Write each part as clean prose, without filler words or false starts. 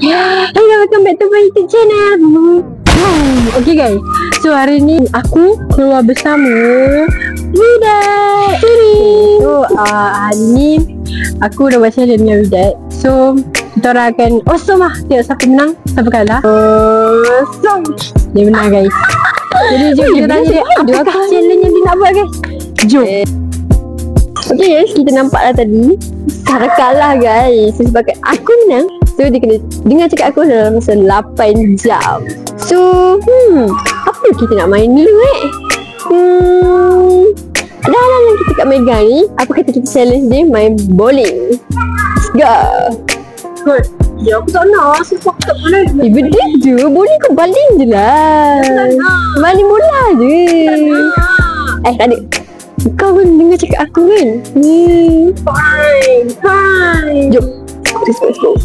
Hello, welcome back to my YouTube channel. Okay guys, so hari ni aku keluar bersama Widat Suri. So hari ni aku dah buat challenge dengan Widat. So kita orang akan awesome lah. Tengok siapa menang, siapa kalah. Awesome. Dia menang guys. Jadi jom kita tanya dia apa challenge yang dia nak buat guys. Jom. Okay guys, kita nampak lah tadi Sarah kalah guys. Sebabkan aku menang, so dia kena dengar cakap aku dalam masa 8 jam. So apa kita nak main dulu dah kita kat Mega ni. Apa kata kita challenge dia main bowling. Let's go. Good. Ya aku tak nak. Sebab aku tak boleh. Benda je. Bowling kau baling je lah. Baling bola je. Tak ada. Kau pun dengar cakap aku kan. Fine. Jom. Let's go.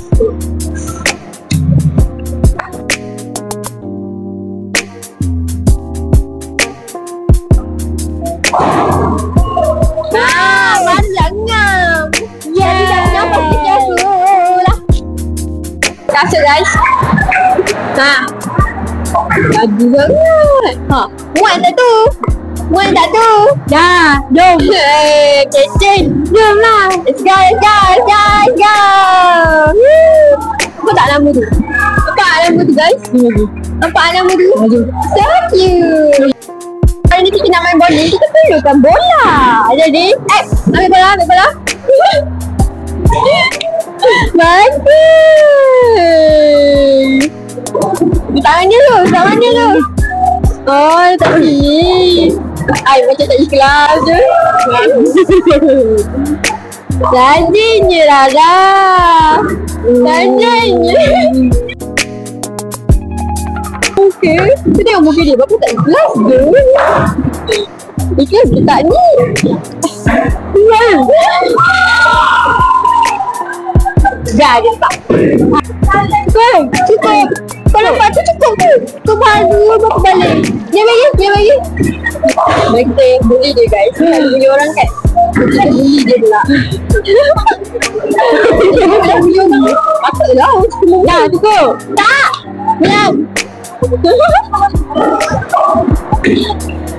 Mari jangan. Jangan pasti aku lah. Kasih guys. Lagi banget. Muat tak tu? Muat tak tu? Dah, jom. Kecil. Jom lah. Let's go. Nampak tak lama tu? Guys? Nampak lama tu? So cute. Hari ni kita nak main bowling, kita perlukan bola. Jadi, ambil bola. Bagus. Tangan dia tu. Oh, tak boleh. Macam tak ikhlas je. Rajinnya Rara. Okay, kita tengok muka dia. Berapa tak ikhlas tu? Ikhlas ke tak ni? Dah dia tak. Cukup. Kau nampak tu cukup tu. Kau baru berapa balik. Dia bagi. Kita yang bully dia guys. Bully orang kan. Kita bully dia pula. Kita bully orang. Patutlah. Dah cukup. Tak. Diam.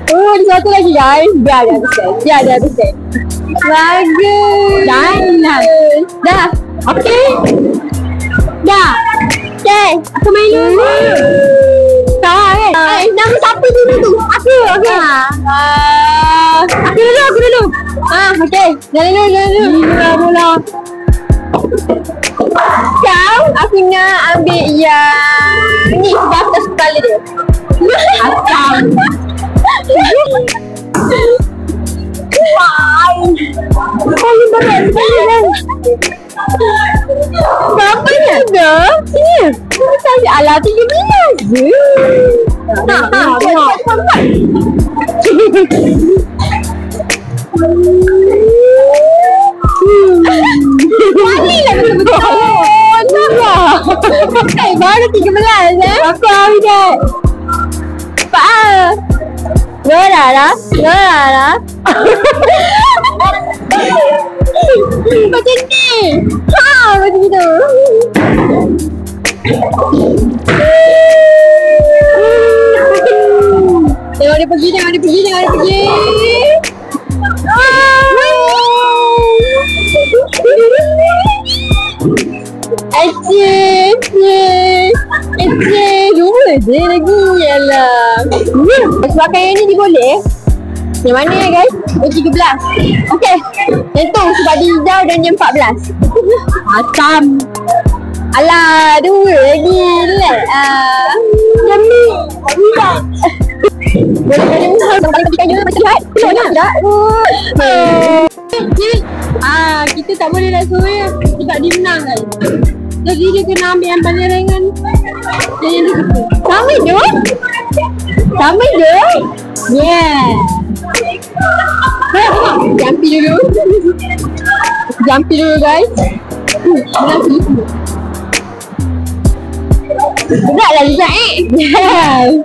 Ada satu lagi guys. Biar dia habiskan. Bagus. Dah. Okay. Dah. Okay. Aku main dulu. Tak kan? Nama siapa dulu tu? Aku. Okay. Aku dulu. Okay. Jalan dulu. Mula. Kau, aku nak ambil yang ni sebab atas kepala dia. Asam. Kau ni berat sekali kan? Berapa ni ada? Sini. Saya ala 13 je. Cepat. Balik lah betul-betul. Nampak? Baru 13 Aku Widat. Cepat lah. Gerak. Macam ni. Macam gitu. Tengok dia pergi. Dua je lagi. Yalah. Sebabkan yang ni dia boleh. Yang mana guys? Yang 13. Okay. Yang tu sebab dia hijau dan yang 14. Asam. Alah, dua lagi. Relax. Yang ni. Boleh kena menang. Sampai ketika je macam lihat. Tak. Kita tak boleh nak suruh dia. Sebab dia menang kan. Jadi dia kena ambil yang paling ringan. Dan yang dia suka. Sama je. Yeah. Jampi dulu guys. Menang dulu. Berat lah juga Yes.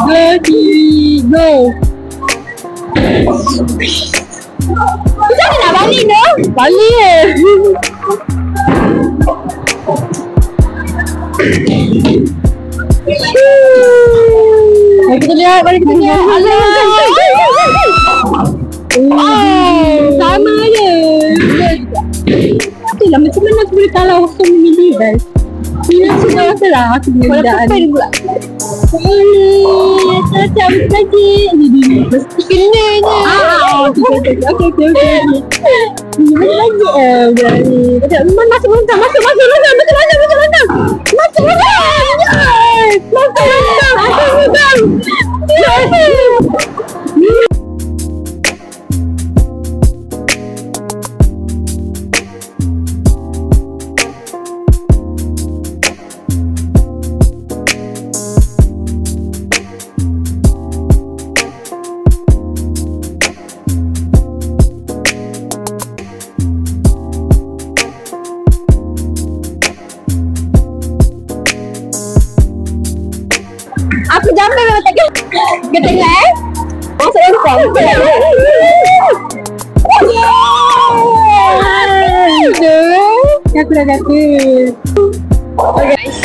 Ready, go. Macam mana nak balik tu? Balik Baru kita tengok. Sama je. Itulah macam mana aku boleh kalah waktu memilih guys. Dia sudah salah aku berdaan. Macam lagi. Mesti kena je. Okey. Lagi. Masuk longkang. Aku jambil memang tak ketengah masuk longkang. Aku dah kata. Okay guys,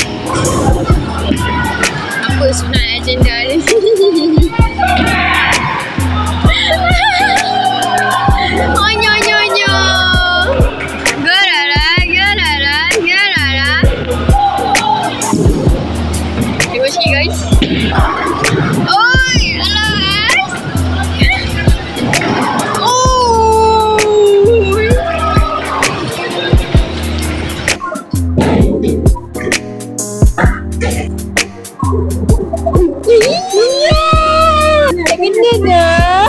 apa sebenarnya agenda ni? Tengok sikit guys. Oi, alah. Tak kena dah.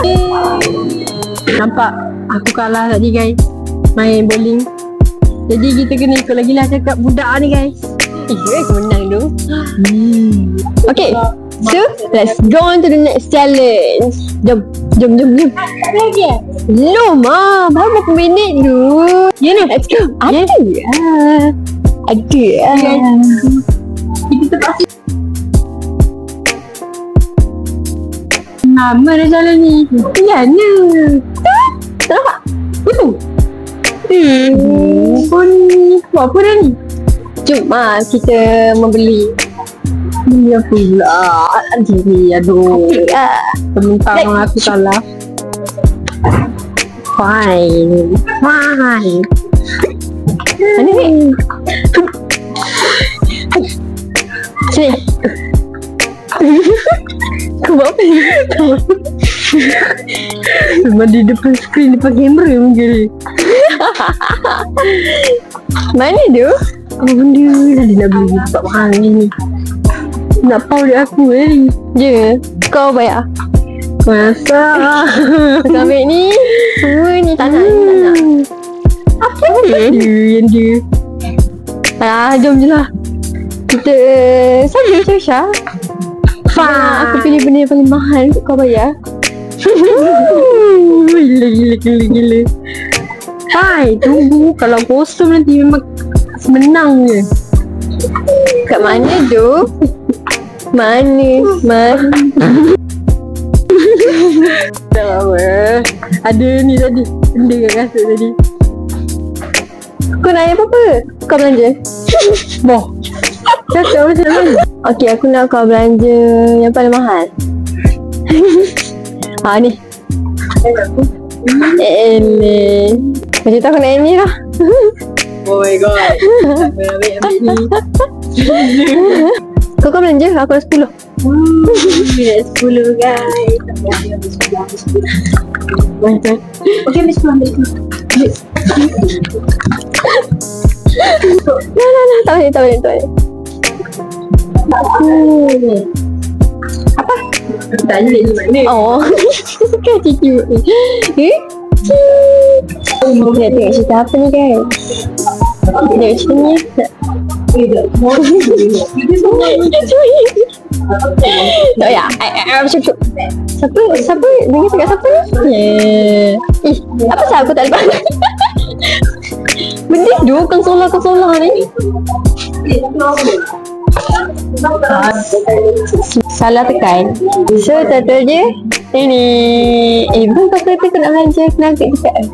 Nampak aku kalah tadi guys main bowling. Jadi kita kena ikut lagi lah cakap budak ni guys. Aku menang tu. Okay, so let's go on to the next challenge. Jom. Belum baru berapa minit tu. Ya ni, let's go. Ada. Kita terpaksa. Lama dah jalan ni. Ya ni. Nampak? Itu. Pun buat apa dah ni? Jom kita membeli. Beli apa pula? Jadi aduh. Tementang aku salah. Fine. Mana ni? Sini. Kau buat apa ni? Memang di depan skrin, depan kamera mungkin. Mana tu? Apa benda tadi nak beli tempat mahal ni? Nak pau dia aku ni. Je, kau bayar. Masa kau ambil ni. Semua ni tak nak. Apa ni? Yang dia. Jom je lah. Kita saja Syah. Aku pilih benda yang paling mahal untuk kau bayar. Gila. Hai, tunggu. Kalau kosong nanti memang menang je. Kat mana tu? Mana? Ada ni tadi. Benda kat kasut tadi. Kau nak apa-apa? Kau belanja? Boh. Cakap macam mana? Okey, aku nak kau belanja yang paling mahal. Ni. Macam tu aku nak ni lah. Oh my god. Ambil ni. Kau belanja? Aku dah 10. Dah 10 guys. Mantap. Okey, ambil 10. Nah. Tak boleh. Apa? Tanya ni mana? Oh. Kan cicu. Kita tengok cerita apa ni guys? Tengok cerita ni. Tak ya. Siapa? Dengar cakap siapa ni? Apa sahaja aku tak boleh. Benda tu konsola ni. Salah tekan. So total je ini. Ibu kata aku nak belanja, kena angkat dekat.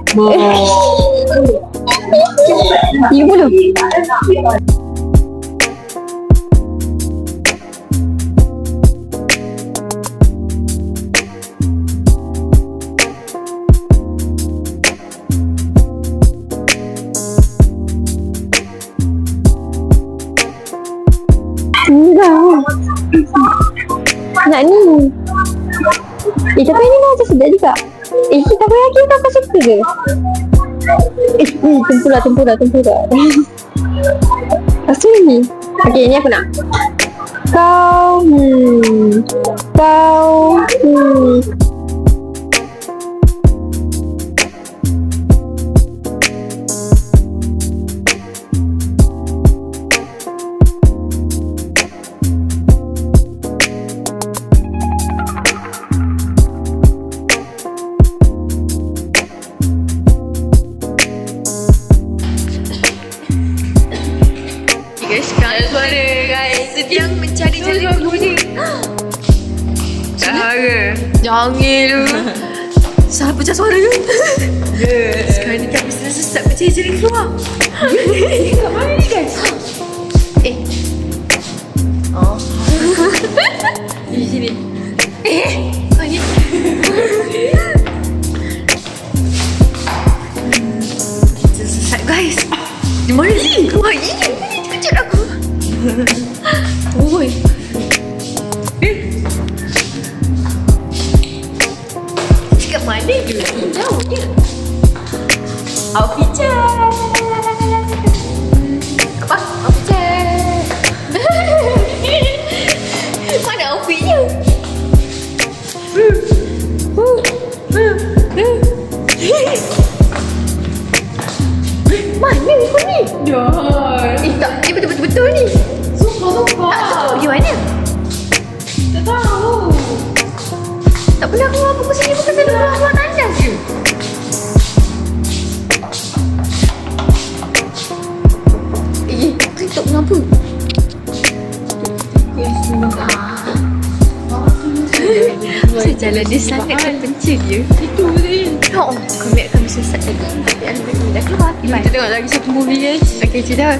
RM30. Enggak. Nak ni. Tapi ni macam sedap juga. Tak payah kita kau suka ke? Tempura. Lepas ni. Okay, ni aku nak. Kau suara guys, sedang mencari-cari bunyi. Cara jangan lu. Salah pecah suara ke? Sekarang ni kami sesat mencari-cari keluar. Kat mana ni guys? Oh. Di sini. Kau ni. Kita sesat guys. Di mana ni? Keluar ni. Kejut aku. Oi. Cakap mana je? Jauh je. Outfit check. Apa? Outfit check. Mana outfitnya? Mana kau ni? Dah. Tak, dia betul-betul ni. Sumpah. Tak tahu pergi mana? Tak tahu. Tak pernah keluar apa ke sini, bukan selalu keluar tandas je. Tak kenapa? Saya jalan dia sangatkan pencil je. Itu je. Kami akan sesat lagi. Tapi alhamdulillah dah keluar. Kita tengok lagi satu movie guys. Okay, cerita.